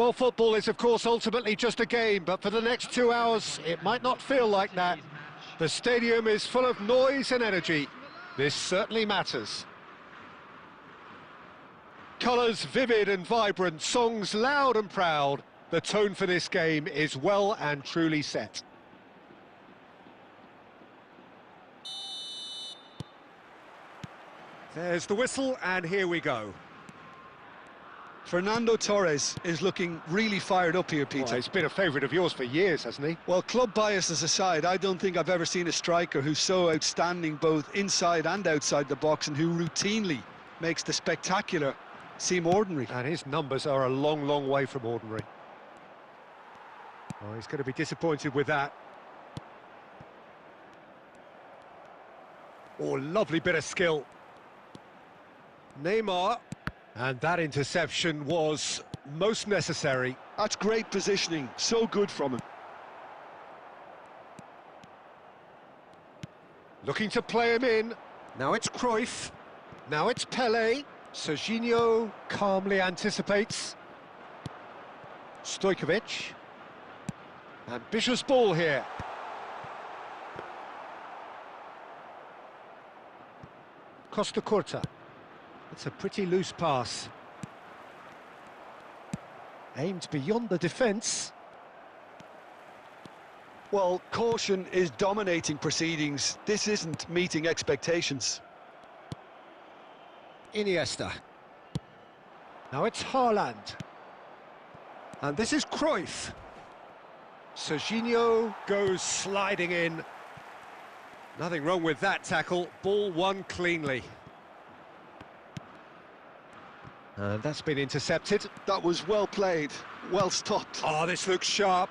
Well, football is, of course, ultimately just a game, but for the next 2 hours, it might not feel like that. The stadium is full of noise and energy. This certainly matters. Colours vivid and vibrant, songs loud and proud. The tone for this game is well and truly set. There's the whistle, and here we go. Fernando Torres is looking really fired up here, Peter. Well, he's been a favourite of yours for years, hasn't he? Well, club biases aside, I don't think I've ever seen a striker who's so outstanding both inside and outside the box and who routinely makes the spectacular seem ordinary. And his numbers are a long, long way from ordinary. Oh, he's going to be disappointed with that. Oh, lovely bit of skill. Neymar. And that interception was most necessary. That's great positioning, so good from him. Looking to play him in. Now it's Cruyff. Now it's Pelé. Serginho calmly anticipates. Stojkovic. Ambitious ball here. Costa Curta. It's a pretty loose pass. Aimed beyond the defence. Well, caution is dominating proceedings. This isn't meeting expectations. Iniesta. Now it's Haaland. And this is Cruyff. Serginho goes sliding in. Nothing wrong with that tackle. Ball won cleanly. And that's been intercepted. That was well played, well stopped. Oh, this looks sharp.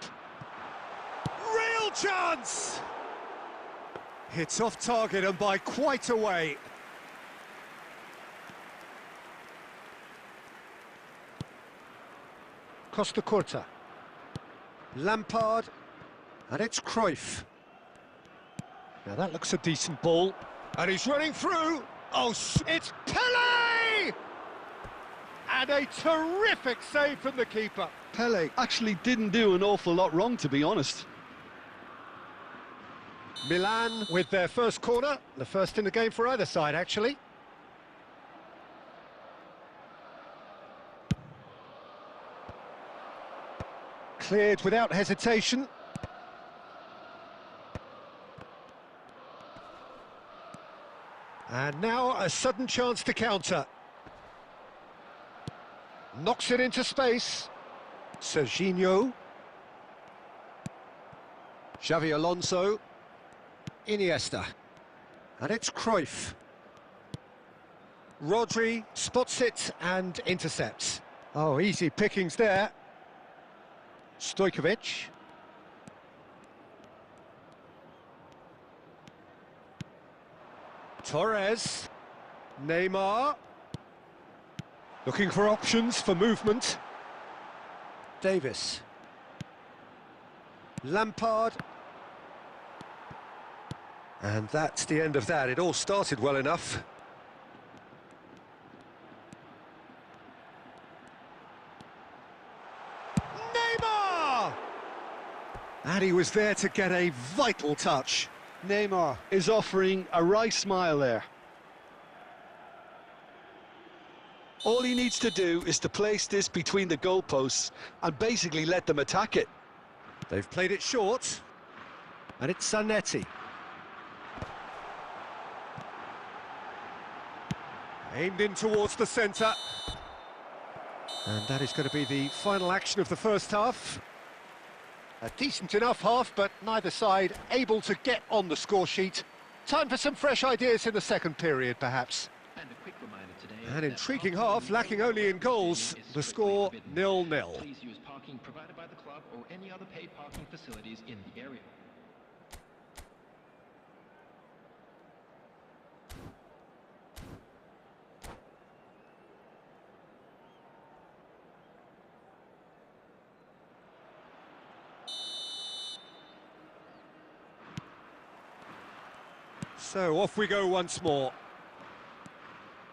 Real chance! Hits off target and by quite a way. Costa Curta. Lampard. And it's Cruyff. Now that looks a decent ball. And he's running through. Oh, it's Pelé! And a terrific save from the keeper. Pelé actually didn't do an awful lot wrong, to be honest. Milan with their first corner, the first in the game for either side, actually. Cleared without hesitation. And now a sudden chance to counter. Knocks it into space. Serginho. Xavi Alonso. Iniesta. And it's Cruyff. Rodri spots it and intercepts. Oh, easy pickings there. Stojkovic. Torres. Neymar. Looking for options for movement. Davis. Lampard. And that's the end of that. It all started well enough. Neymar! And he was there to get a vital touch. Neymar is offering a wry smile there. All he needs to do is to place this between the goalposts and basically let them attack it. They've played it short. And it's Zanetti. Aimed in towards the centre. And that is going to be the final action of the first half. A decent enough half, but neither side able to get on the score sheet. Time for some fresh ideas in the second period, perhaps. And a quick reminder today. An intriguing half, lacking only in goals. The score 0-0. Please use parking provided by the club or any other paid parking facilities in the area. So off we go once more.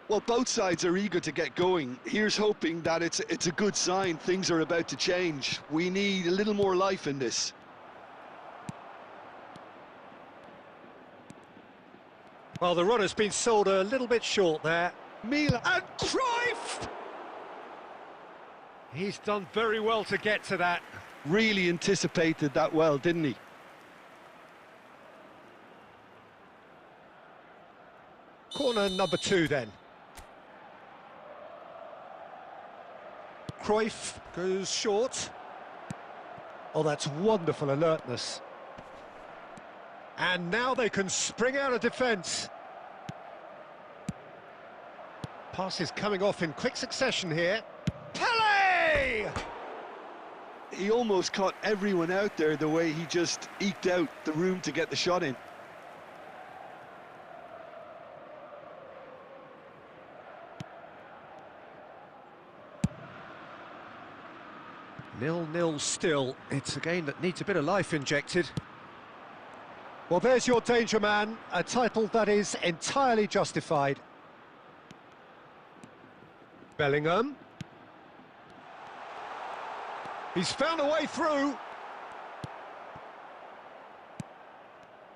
Well, both sides are eager to get going. Here's hoping that it's a good sign. Things are about to change. We need a little more life in this. Well, the run has been sold a little bit short there. Milan And Cruyff! He's done very well to get to that. really anticipated that well, didn't he? Corner number 2 then. Cruyff goes short. Oh, that's wonderful alertness. And now they can spring out of defence. Passes coming off in quick succession here. Pele! He almost caught everyone out there the way he just eked out the room to get the shot in. Nil-nil still. It's a game that needs a bit of life injected. Well, there's your danger man, a title that is entirely justified. Bellingham. He's found a way through.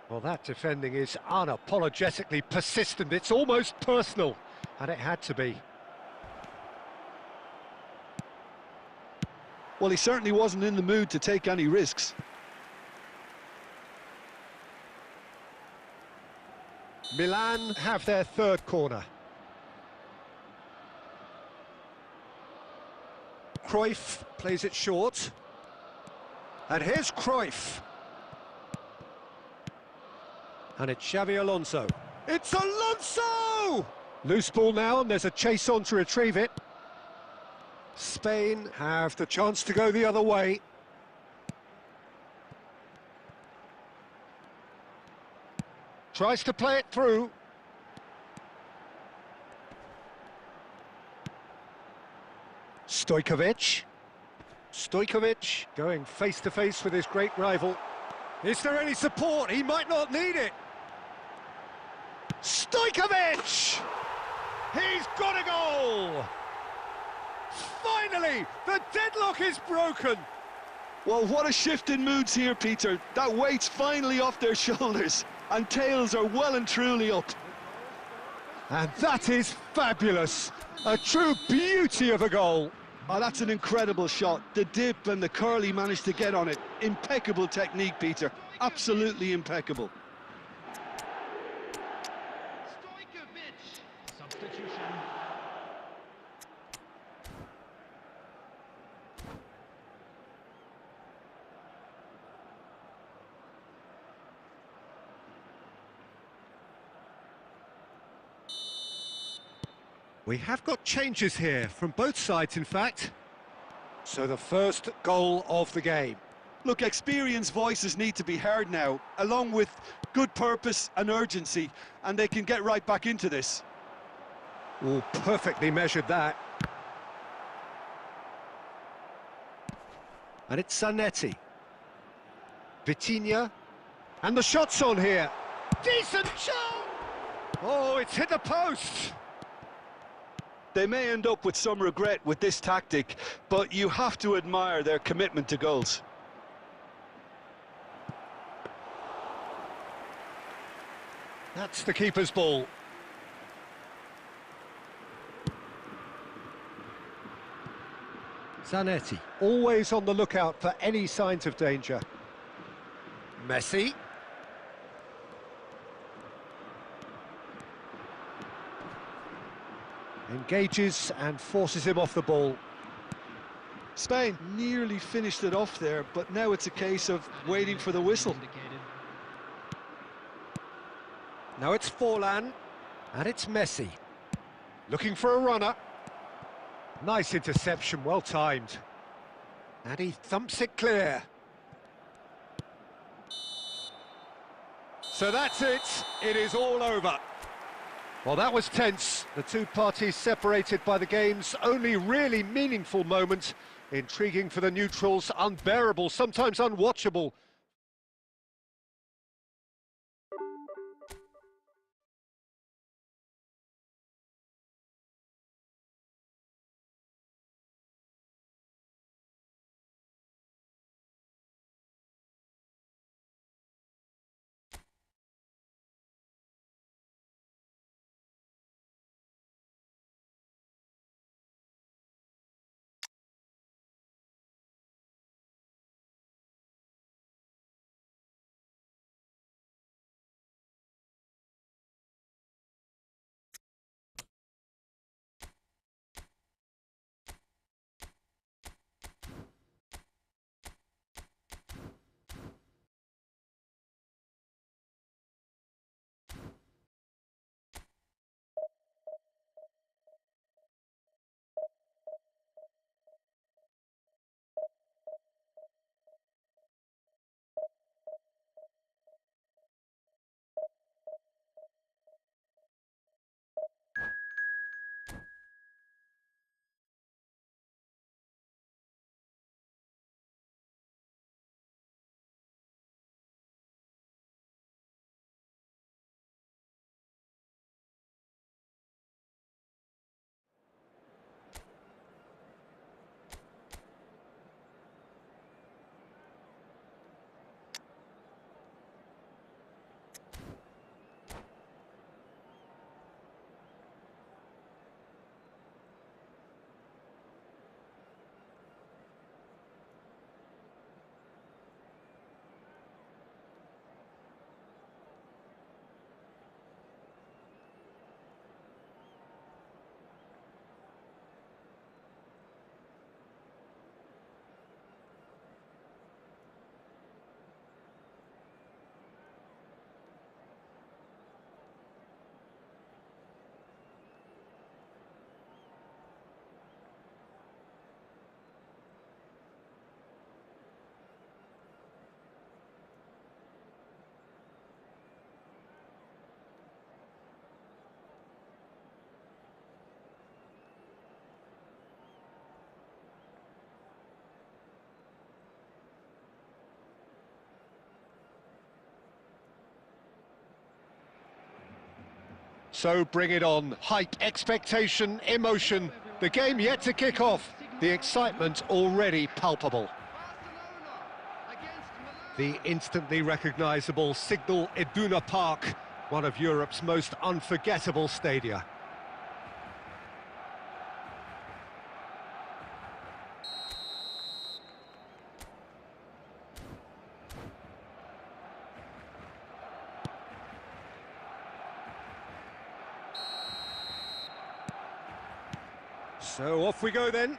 Well, that defending is unapologetically persistent. It's almost personal, and it had to be. Well, he certainly wasn't in the mood to take any risks. Milan have their third corner. Cruyff plays it short. And here's Cruyff. And it's Xavi Alonso. It's Alonso! Loose ball now, and there's a chase on to retrieve it. Spain have the chance to go the other way. Tries to play it through. Stojkovic going face-to-face with his great rival. Is there any support? He might not need it. Stojkovic! He's got a goal! Finally, the deadlock is broken. Well, what a shift in moods here, Peter. That weight's finally off their shoulders, and tails are well and truly up. And that is fabulous. A true beauty of a goal. Oh, that's an incredible shot. The dip and the curl he managed to get on it. Impeccable technique, Peter. Absolutely impeccable. Stojkovic. Substitution. We have got changes here from both sides, in fact. So the first goal of the game. Look, experienced voices need to be heard now, along with good purpose and urgency, and they can get right back into this. Oh, perfectly measured that. And it's Zanetti. Vitinha. And the shot's on here. Decent shot! Oh, it's hit the post! They may end up with some regret with this tactic, but you have to admire their commitment to goals. That's the keeper's ball. Zanetti, always on the lookout for any signs of danger. Messi. Engages and forces him off the ball. Spain nearly finished it off there, but now it's a case of waiting for the whistle. Now it's Forlan, and it's Messi. Looking for a runner. Nice interception, well timed. And he thumps it clear. So that's it, it is all over. Well, that was tense. The two parties separated by the game's only really meaningful moment. Intriguing for the neutrals, unbearable, sometimes unwatchable. So bring it on. Hype, expectation, emotion. The game yet to kick off. The excitement already palpable. The instantly recognisable Signal Iduna Park, one of Europe's most unforgettable stadia. So off we go then.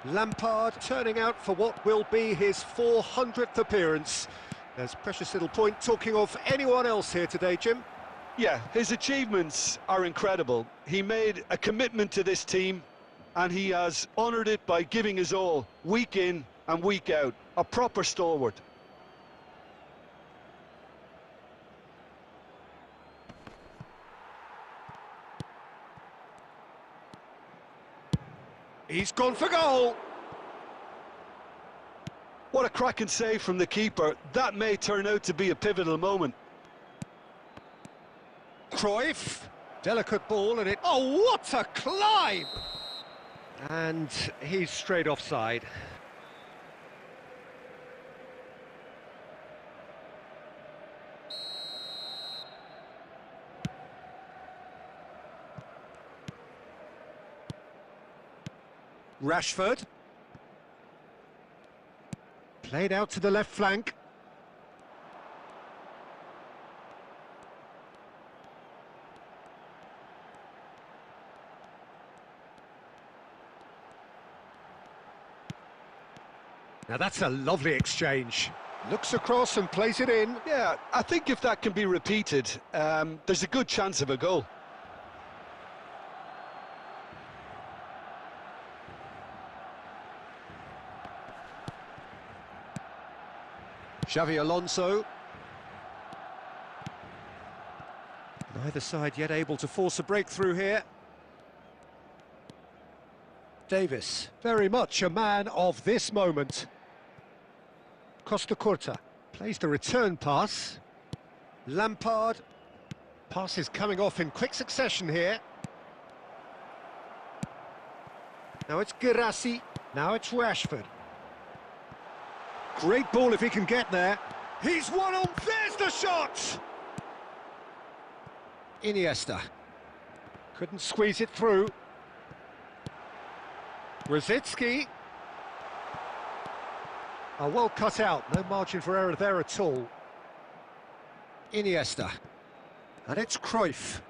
Lampard turning out for what will be his 400th appearance. There's precious little point talking of anyone else here today, Jim. Yeah, his achievements are incredible. He made a commitment to this team and he has honoured it by giving his all, week in and week out. A proper stalwart. He's gone for goal. What a cracking save from the keeper. That may turn out to be a pivotal moment. Cruyff. Delicate ball and it... Oh, what a climb! And he's straight offside. Rashford. Played out to the left flank. Now that's a lovely exchange. Looks across and plays it in. Yeah, I think if that can be repeated, there's a good chance of a goal. Xavi Alonso. Neither side yet able to force a breakthrough here. Davis, very much a man of this moment. Costa Curta plays the return pass. Lampard. Pass is coming off in quick succession here. Now it's Girassi. Now it's Rashford. Great ball if he can get there. He's one on. There's the shot! Iniesta. Couldn't squeeze it through. Rosicki. Oh, well cut out. No margin for error there at all. Iniesta. And it's Cruyff.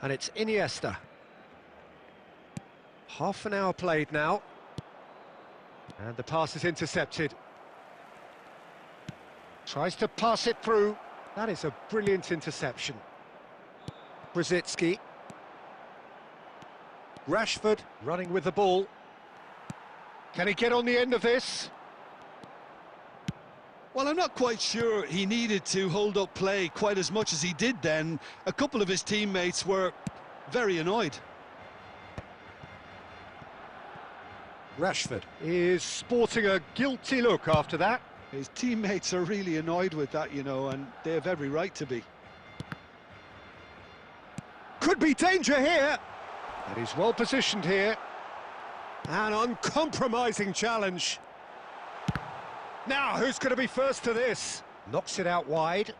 And it's Iniesta. Half an hour played now. And the pass is intercepted. Tries to pass it through. That is a brilliant interception. Rosicki. Rashford running with the ball. Can he get on the end of this? Well, I'm not quite sure he needed to hold up play quite as much as he did then. A couple of his teammates were very annoyed. Rashford is sporting a guilty look after that. His teammates are really annoyed with that, you know, and they have every right to be. Could be danger here. And he's well positioned here. An uncompromising challenge. Now, who's going to be first to this? Knocks it out wide.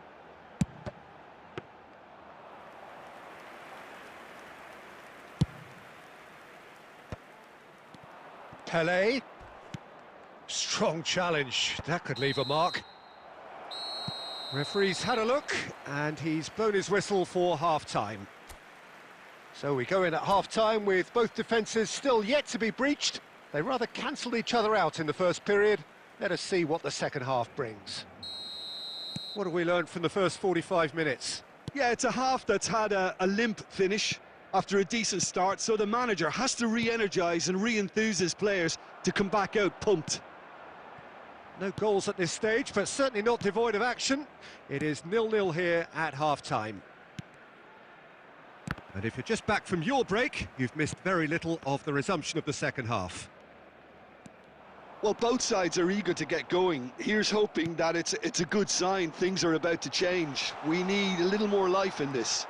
Pelé. Strong challenge. That could leave a mark. Referee's had a look, and he's blown his whistle for half-time. So we go in at half-time with both defences still yet to be breached. They rather cancelled each other out in the first period. Let us see what the second half brings. What have we learned from the first 45 minutes? Yeah, it's a half that's had a limp finish after a decent start, so the manager has to re-energise and re-enthuse his players to come back out pumped. No goals at this stage, but certainly not devoid of action. It is 0-0 here at half-time. And if you're just back from your break, you've missed very little of the resumption of the second half. Well, both sides are eager to get going. Here's hoping that it's a good sign. Things are about to change. We need a little more life in this.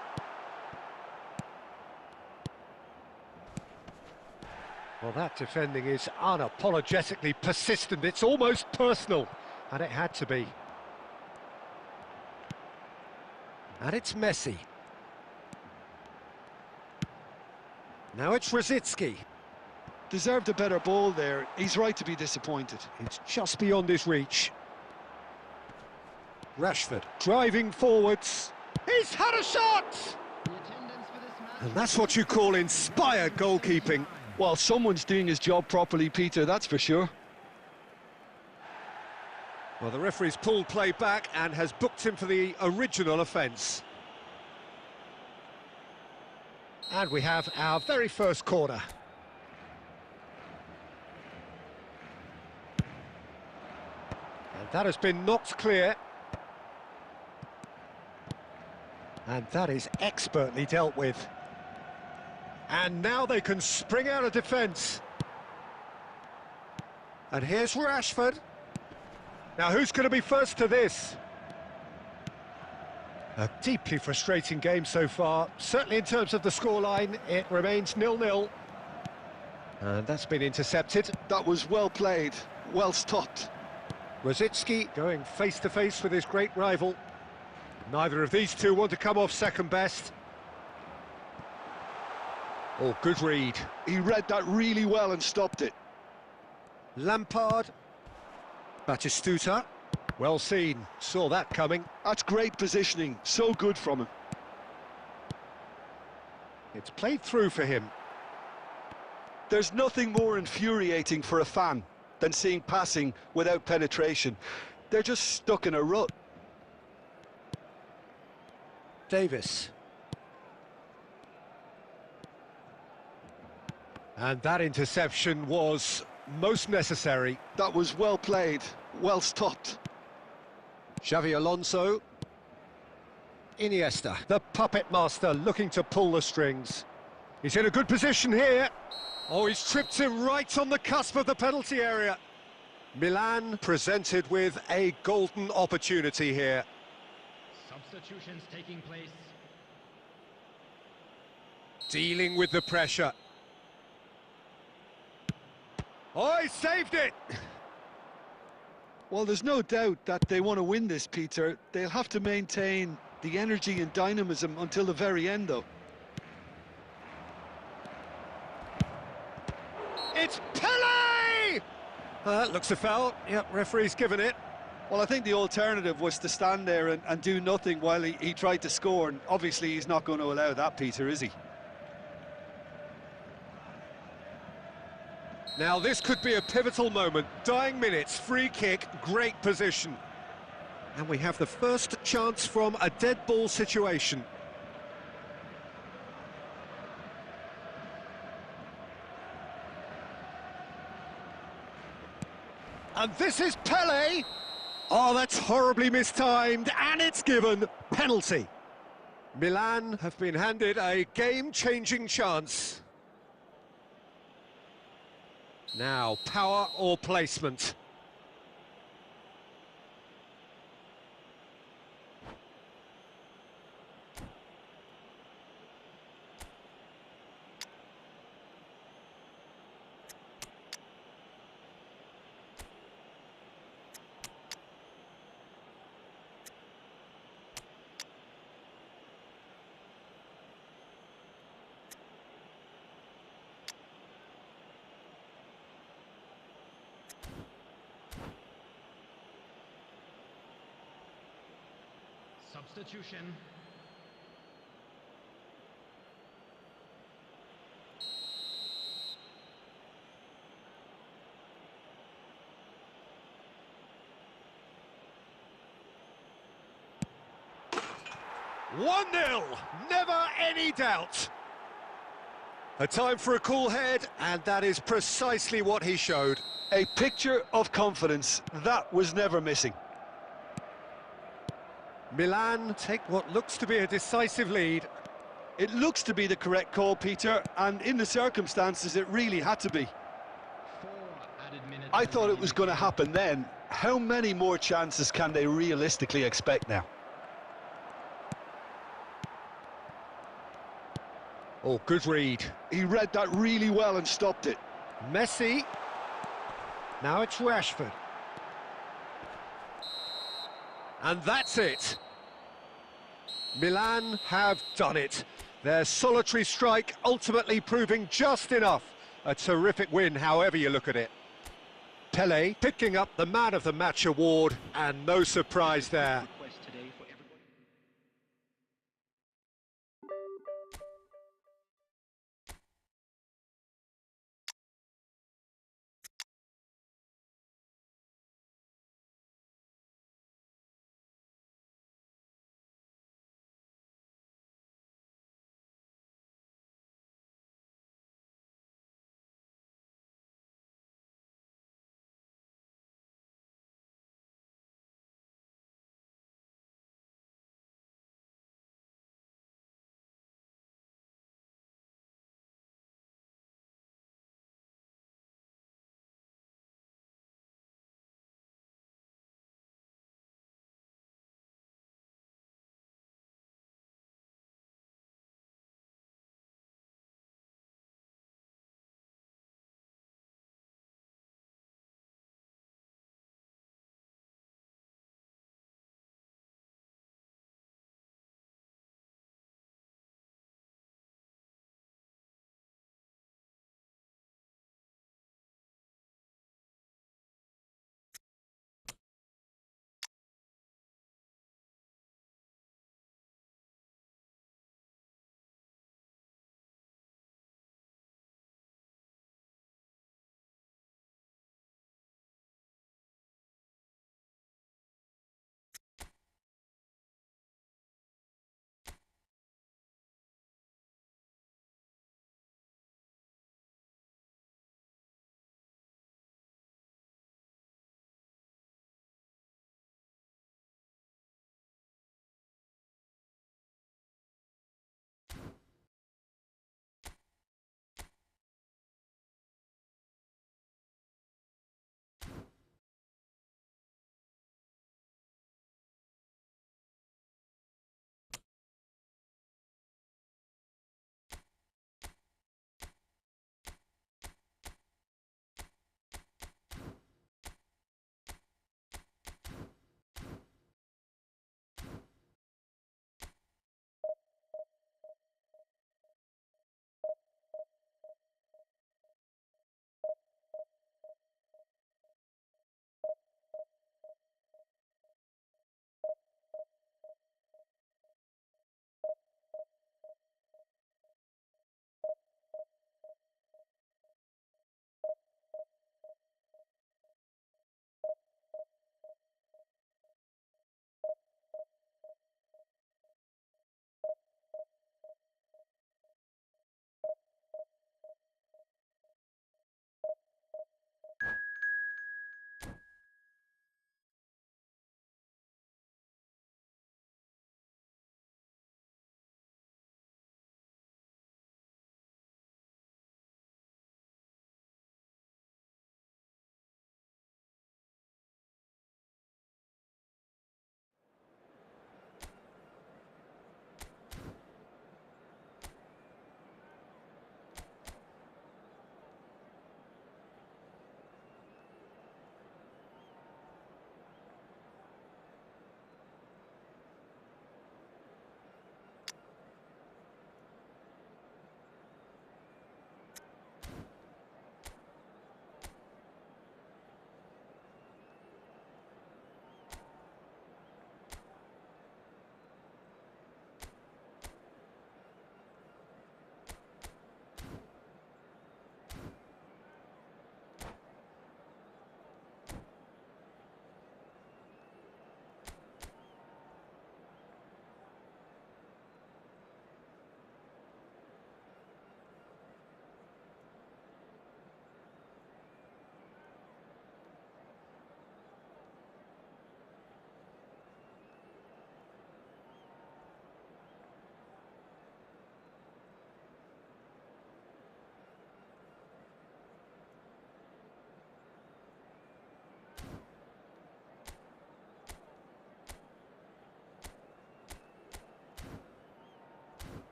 Well, that defending is unapologetically persistent. It's almost personal, and it had to be. And it's Messi. Now it's Rosicky. Deserved a better ball there. He's right to be disappointed. It's just beyond his reach. Rashford driving forwards. He's had a shot! And that's what you call inspired goalkeeping. Well, someone's doing his job properly, Peter, that's for sure. Well, the referee's pulled play back and has booked him for the original offence. And we have our very first corner. And that has been knocked clear. And that is expertly dealt with. And now they can spring out of defence. And here's Rashford. Now, who's going to be first to this? A deeply frustrating game so far. Certainly in terms of the scoreline, it remains 0-0. And that's been intercepted. That was well played, well stopped. Rosicky going face-to-face with his great rival. Neither of these two want to come off second best. Oh, good read. He read that really well and stopped it. Lampard. Batistuta. Well seen. Saw that coming. That's great positioning. So good from him. It's played through for him. There's nothing more infuriating for a fan than seeing passing without penetration. They're just stuck in a rut. Davis. And that interception was most necessary. That was well played, well stopped. Xavi Alonso. Iniesta, the puppet master, looking to pull the strings. He's in a good position here. Oh, he's tripped him right on the cusp of the penalty area. Milan presented with a golden opportunity here. Substitutions taking place. Dealing with the pressure. Oh, he saved it! Well, there's no doubt that they want to win this, Peter. They'll have to maintain the energy and dynamism until the very end, though. It's Pele! That looks a foul. Yep, referee's given it. Well, I think the alternative was to stand there and do nothing while he tried to score, and obviously he's not going to allow that, Peter, is he? Now this could be a pivotal moment. Dying minutes, free kick, great position. And we have the first chance from a dead ball situation. And this is Pele. Oh, that's horribly mistimed, and it's given. Penalty. Milan have been handed a game-changing chance. Now, power or placement? Substitution. One 0, never any doubt. A time for a cool head, and that is precisely what he showed. A picture of confidence, that was never missing. Milan take what looks to be a decisive lead. It looks to be the correct call, Peter, and in the circumstances it really had to be. 4 added minutes. I thought it was going to happen then. How many more chances can they realistically expect now? Oh, good read. He read that really well and stopped it. Messi. Now it's Rashford. And that's it. Milan have done it. Their solitary strike ultimately proving just enough. A terrific win, however you look at it. Pele picking up the Man of the Match award, and no surprise there.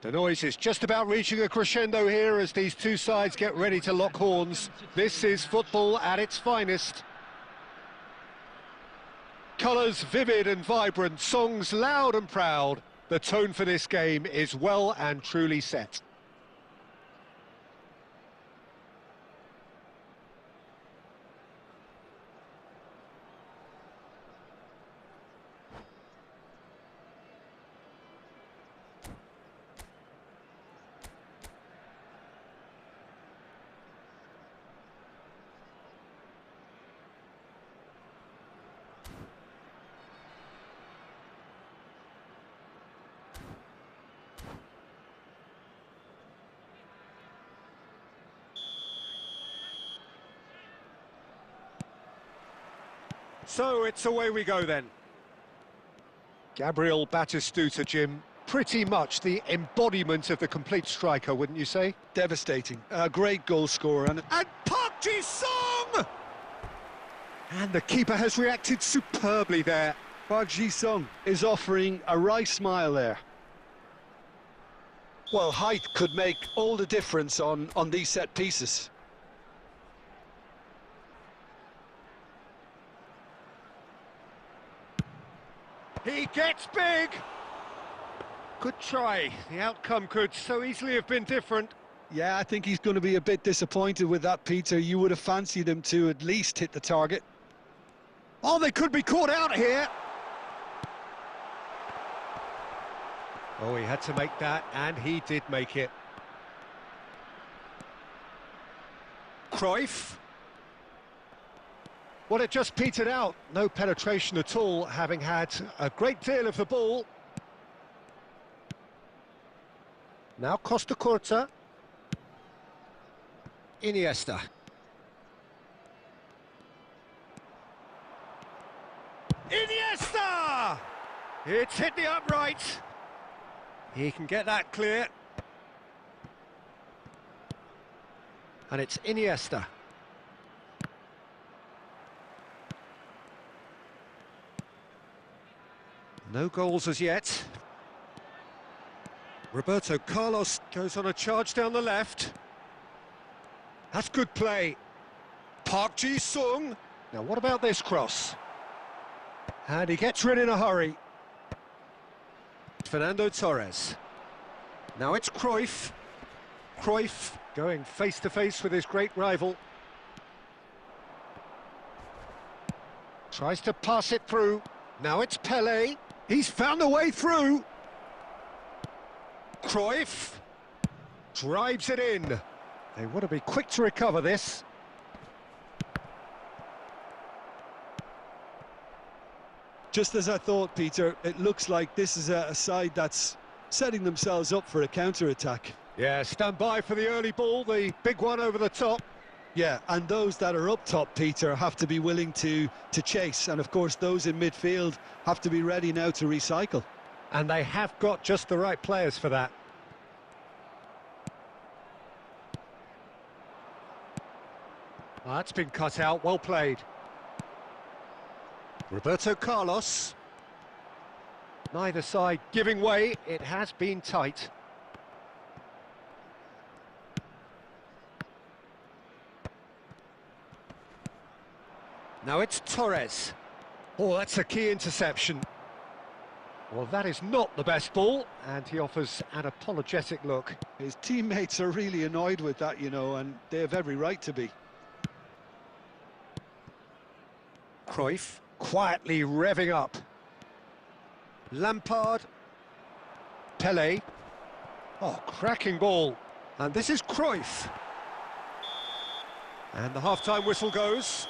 The noise is just about reaching a crescendo here as these two sides get ready to lock horns. This is football at its finest. Colours vivid and vibrant, songs loud and proud. The tone for this game is well and truly set. So it's away we go then. Gabriel Batistuta, Jim, pretty much the embodiment of the complete striker, wouldn't you say? Devastating. A great goal scorer. And Park Ji-sung! And the keeper has reacted superbly there. Park Ji-sung is offering a wry smile there. Well, height could make all the difference on these set pieces. He gets big! Good try. The outcome could so easily have been different. Yeah, I think he's going to be a bit disappointed with that, Peter. You would have fancied him to at least hit the target. Oh, they could be caught out here. Oh, he had to make that, and he did make it. Cruyff. Well, it just petered out. No penetration at all, having had a great deal of the ball. Now Costa Curta. Iniesta. Iniesta! It's hit the upright. He can get that clear. And it's Iniesta. No goals as yet. Roberto Carlos goes on a charge down the left. That's good play. Park Ji-sung. Now what about this cross? And he gets rid in a hurry. Fernando Torres. Now it's Cruyff. Cruyff going face to face with his great rival. Tries to pass it through. Now it's Pelé. He's found a way through. Cruyff drives it in. They want to be quick to recover this. Just as I thought, Peter, it looks like this is a side that's setting themselves up for a counter-attack. Yeah, stand by for the early ball, the big one over the top. Yeah, and those that are up top, Peter, have to be willing to chase. And, of course, those in midfield have to be ready now to recycle. And they have got just the right players for that. Well, that's been cut out, well played. Roberto Carlos. Neither side giving way, it has been tight. Now it's Torres. Oh, that's a key interception. Well, that is not the best ball, and he offers an apologetic look. His teammates are really annoyed with that, you know, and they have every right to be. Cruyff quietly revving up. Lampard. Pelé. Oh, cracking ball. And this is Cruyff. And the half-time whistle goes.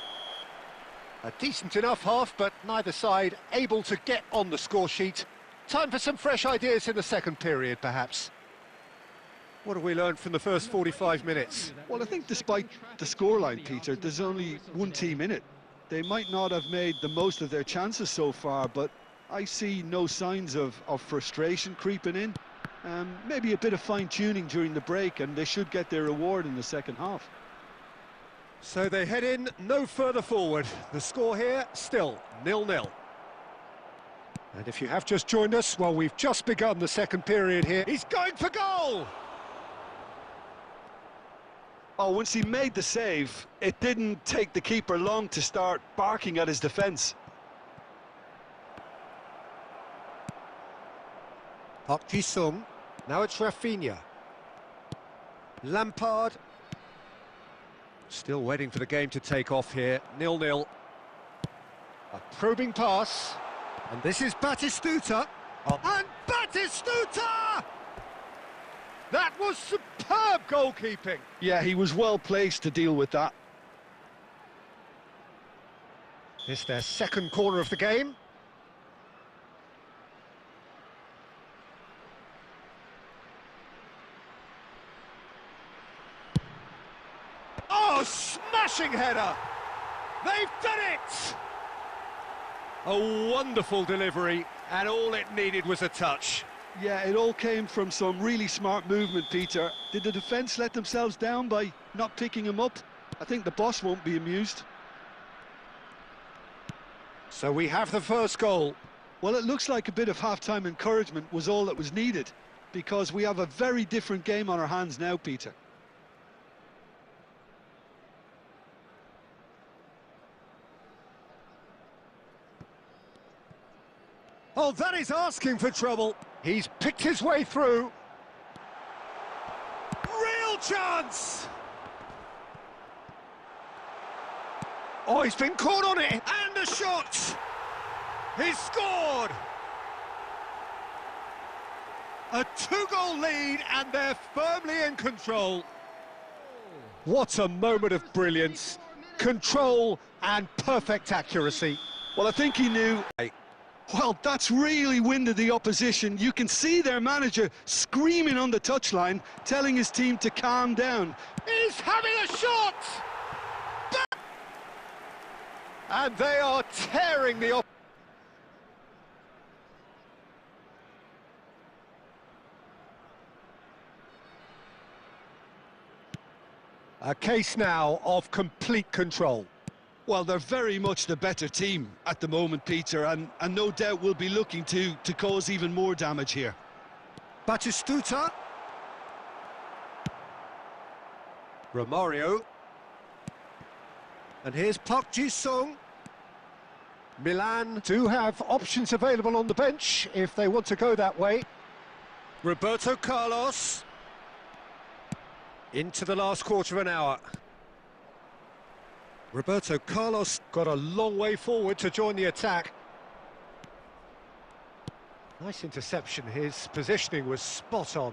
A decent enough half, but neither side able to get on the score sheet. Time for some fresh ideas in the second period, perhaps. What have we learned from the first 45 minutes? Well, I think despite the scoreline, Peter, there's only one team in it. They might not have made the most of their chances so far, but I see no signs of frustration creeping in. Maybe a bit of fine-tuning during the break, and they should get their reward in the second half. So they head in no further forward. The score here, still 0-0. And if you have just joined us, well, we've just begun the second period here. He's going for goal! Oh, once he made the save, it didn't take the keeper long to start barking at his defence. Park Ji-sung, now it's Rafinha. Lampard. Still waiting for the game to take off here, 0-0. A probing pass, and this is Batistuta. Oh. And Batistuta! That was superb goalkeeping. Yeah, he was well placed to deal with that. It's their second corner of the game. Oh, smashing header! They've done it! A wonderful delivery, and all it needed was a touch. Yeah, it all came from some really smart movement, Peter. Did the defence let themselves down by not picking him up? I think the boss won't be amused. So we have the first goal. Well, it looks like a bit of half-time encouragement was all that was needed, because we have a very different game on our hands now, Peter. Oh, that is asking for trouble. He's picked his way through. Real chance! Oh, he's been caught on it. And a shot! He's scored! A two-goal lead, and they're firmly in control. What a moment of brilliance. Control and perfect accuracy. Well, I think he knew... Well, that's really winded the opposition. You can see their manager screaming on the touchline, telling his team to calm down. He's having a shot! And they are tearing the opposition. A case now of complete control. Well, they're very much the better team at the moment, Peter, and no doubt will be looking to cause even more damage here. Batistuta. Romario. And here's Park Ji-sung. Milan do have options available on the bench if they want to go that way. Roberto Carlos. Into the last quarter of an hour. Roberto Carlos got a long way forward to join the attack. Nice interception, his positioning was spot on.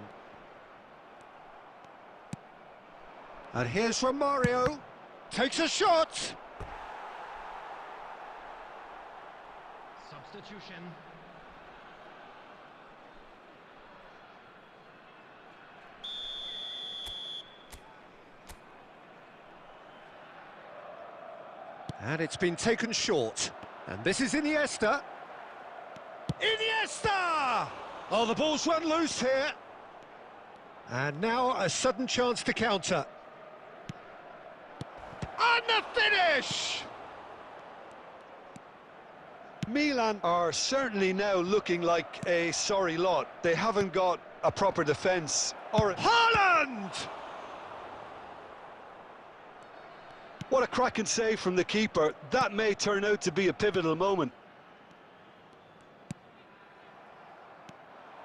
And here's Romario, takes a shot! Substitution. And it's been taken short. And this is Iniesta. Iniesta! Oh, the ball's run loose here. And now a sudden chance to counter. And the finish! Milan are certainly now looking like a sorry lot. They haven't got a proper defence. Or Haaland! What a cracking save from the keeper. That may turn out to be a pivotal moment.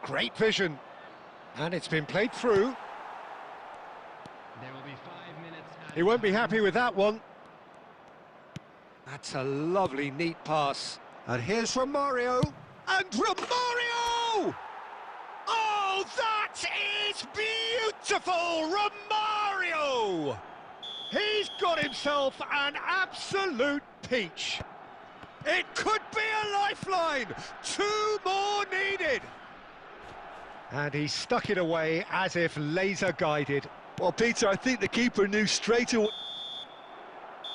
Great vision. And it's been played through. There will be 5 minutes. He won't be happy with that one. That's a lovely, neat pass. And here's Romario. And Romario! Oh, that is beautiful! Romario! He's got himself an absolute peach. It could be a lifeline. 2 more needed. And he stuck it away as if laser-guided. Well, Peter, I think the keeper knew straight away.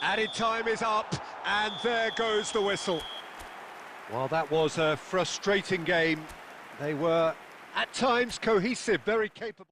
Added time is up, and there goes the whistle. Well, that was a frustrating game. They were, at times, cohesive, very capable.